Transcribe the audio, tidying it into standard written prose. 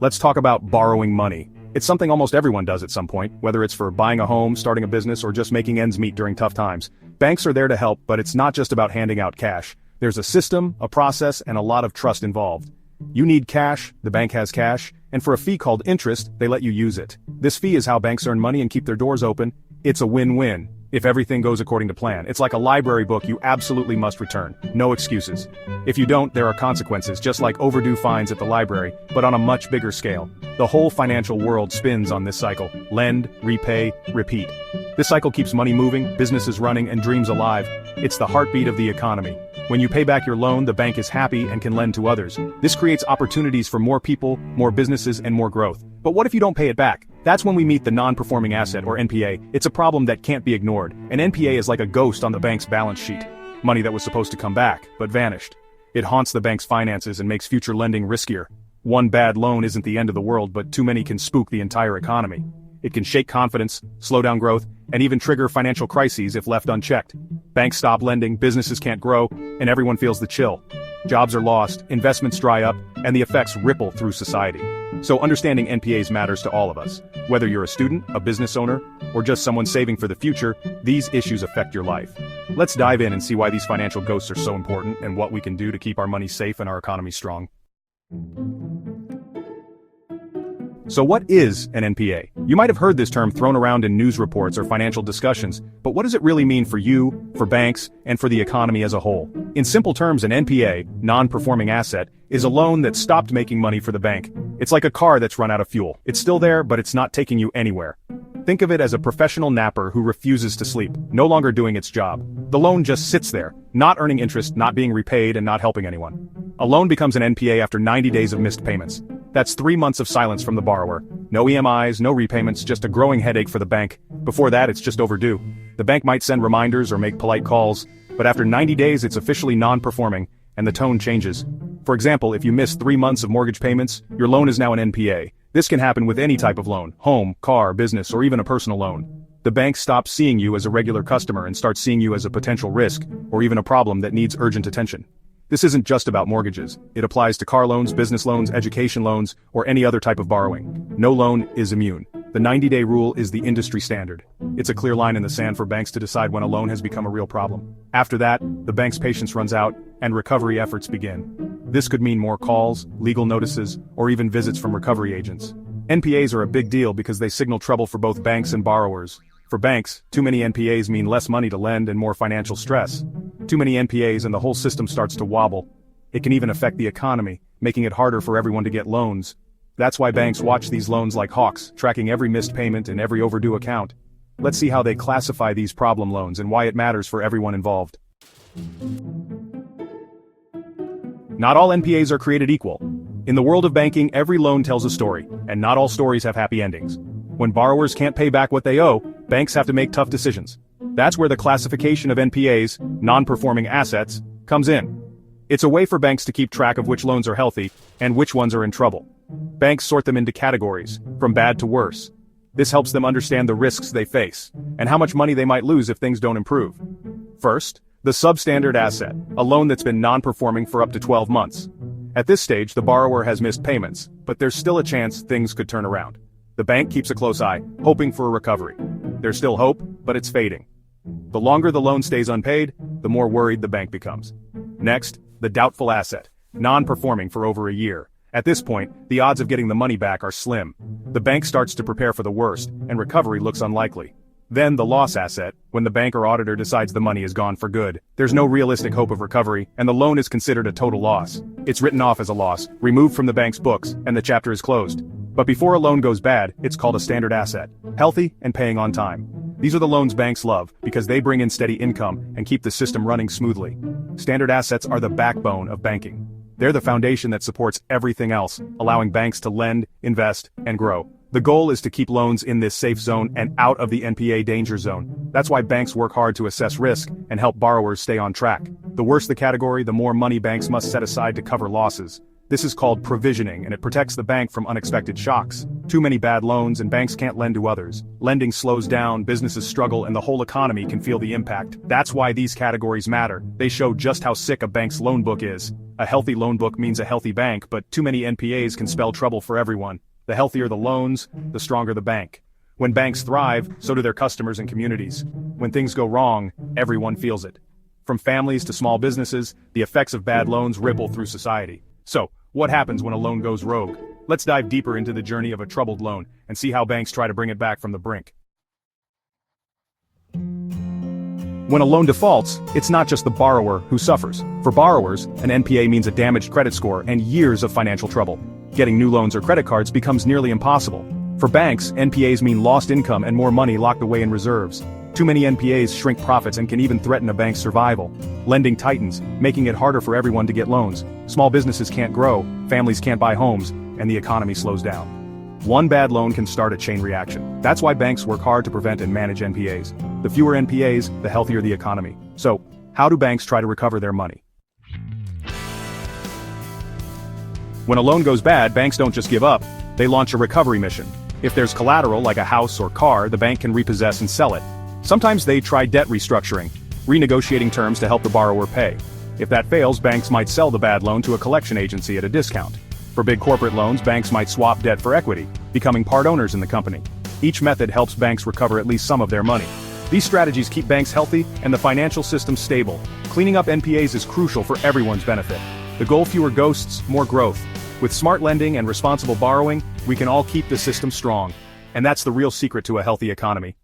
Let's talk about borrowing money. It's something almost everyone does at some point, whether it's for buying a home, starting a business, or just making ends meet during tough times. Banks are there to help, but it's not just about handing out cash. There's a system, a process, and a lot of trust involved. You need cash, the bank has cash, and for a fee called interest, they let you use it. This fee is how banks earn money and keep their doors open. It's a win-win. If everything goes according to plan, it's like a library book you absolutely must return. No excuses. If you don't, there are consequences, just like overdue fines at the library, but on a much bigger scale. The whole financial world spins on this cycle. Lend, repay, repeat. This cycle keeps money moving, businesses running, and dreams alive. It's the heartbeat of the economy. When you pay back your loan, the bank is happy and can lend to others. This creates opportunities for more people, more businesses, and more growth. But what if you don't pay it back? That's when we meet the non-performing asset, or NPA. It's a problem that can't be ignored. An NPA is like a ghost on the bank's balance sheet. Money that was supposed to come back, but vanished. It haunts the bank's finances and makes future lending riskier. One bad loan isn't the end of the world, but too many can spook the entire economy. It can shake confidence, slow down growth, and even trigger financial crises if left unchecked. Banks stop lending, businesses can't grow, and everyone feels the chill. Jobs are lost, investments dry up, and the effects ripple through society. So understanding NPAs matters to all of us. Whether you're a student, a business owner, or just someone saving for the future, these issues affect your life. Let's dive in and see why these financial ghosts are so important and what we can do to keep our money safe and our economy strong. So what is an NPA? You might have heard this term thrown around in news reports or financial discussions, but what does it really mean for you, for banks, and for the economy as a whole? In simple terms, an NPA, non-performing asset, is a loan that stopped making money for the bank. It's like a car that's run out of fuel. It's still there, but it's not taking you anywhere. Think of it as a professional napper who refuses to sleep, no longer doing its job. The loan just sits there, not earning interest, not being repaid, and not helping anyone. A loan becomes an NPA after 90 days of missed payments. That's 3 months of silence from the borrower. No EMIs, no repayments, just a growing headache for the bank. Before that, it's just overdue. The bank might send reminders or make polite calls, but after 90 days it's officially non-performing, and the tone changes. For example, if you miss 3 months of mortgage payments, your loan is now an NPA. This can happen with any type of loan: home, car, business, or even a personal loan. The bank stops seeing you as a regular customer and starts seeing you as a potential risk, or even a problem that needs urgent attention. This isn't just about mortgages. It applies to car loans, business loans, education loans, or any other type of borrowing. No loan is immune. The 90-day rule is the industry standard. It's a clear line in the sand for banks to decide when a loan has become a real problem. After that, the bank's patience runs out, and recovery efforts begin. This could mean more calls, legal notices, or even visits from recovery agents. NPAs are a big deal because they signal trouble for both banks and borrowers. For banks, too many NPAs mean less money to lend and more financial stress. Too many NPAs and the whole system starts to wobble. It can even affect the economy, making it harder for everyone to get loans. That's why banks watch these loans like hawks, tracking every missed payment and every overdue account. Let's see how they classify these problem loans and why it matters for everyone involved. Not all NPAs are created equal. In the world of banking, every loan tells a story, and not all stories have happy endings. When borrowers can't pay back what they owe, banks have to make tough decisions. That's where the classification of NPAs, non-performing assets, comes in. It's a way for banks to keep track of which loans are healthy and which ones are in trouble. Banks sort them into categories, from bad to worse. This helps them understand the risks they face, and how much money they might lose if things don't improve. First, the substandard asset, a loan that's been non-performing for up to 12 months. At this stage, the borrower has missed payments, but there's still a chance things could turn around. The bank keeps a close eye, hoping for a recovery. There's still hope, but it's fading. The longer the loan stays unpaid, the more worried the bank becomes. Next, the doubtful asset, non-performing for over a year. At this point, the odds of getting the money back are slim. The bank starts to prepare for the worst, and recovery looks unlikely. Then the loss asset, when the bank or auditor decides the money is gone for good. There's no realistic hope of recovery, and the loan is considered a total loss. It's written off as a loss, removed from the bank's books, and the chapter is closed. But before a loan goes bad, it's called a standard asset, healthy and paying on time. These are the loans banks love, because they bring in steady income and keep the system running smoothly. Standard assets are the backbone of banking. They're the foundation that supports everything else, allowing banks to lend, invest, and grow. The goal is to keep loans in this safe zone and out of the NPA danger zone. That's why banks work hard to assess risk and help borrowers stay on track. The worse the category, the more money banks must set aside to cover losses. This is called provisioning, and it protects the bank from unexpected shocks. Too many bad loans and banks can't lend to others. Lending slows down, businesses struggle, and the whole economy can feel the impact. That's why these categories matter. They show just how sick a bank's loan book is. A healthy loan book means a healthy bank, but too many NPAs can spell trouble for everyone. The healthier the loans, the stronger the bank. When banks thrive, so do their customers and communities. When things go wrong, everyone feels it. From families to small businesses, the effects of bad loans ripple through society. So, what happens when a loan goes rogue? Let's dive deeper into the journey of a troubled loan and see how banks try to bring it back from the brink. When a loan defaults, it's not just the borrower who suffers. For borrowers, an NPA means a damaged credit score and years of financial trouble. Getting new loans or credit cards becomes nearly impossible. For banks, NPAs mean lost income and more money locked away in reserves. Too many NPAs shrink profits and can even threaten a bank's survival. Lending tightens, making it harder for everyone to get loans. Small businesses can't grow, families can't buy homes, and the economy slows down. One bad loan can start a chain reaction. That's why banks work hard to prevent and manage NPAs. The fewer NPAs, the healthier the economy. So, how do banks try to recover their money? When a loan goes bad, banks don't just give up, they launch a recovery mission. If there's collateral like a house or car, the bank can repossess and sell it. Sometimes they try debt restructuring, renegotiating terms to help the borrower pay. If that fails, banks might sell the bad loan to a collection agency at a discount. For big corporate loans, banks might swap debt for equity, becoming part owners in the company. Each method helps banks recover at least some of their money. These strategies keep banks healthy and the financial system stable. Cleaning up NPAs is crucial for everyone's benefit. The goal: fewer ghosts, more growth. With smart lending and responsible borrowing, we can all keep the system strong. And that's the real secret to a healthy economy.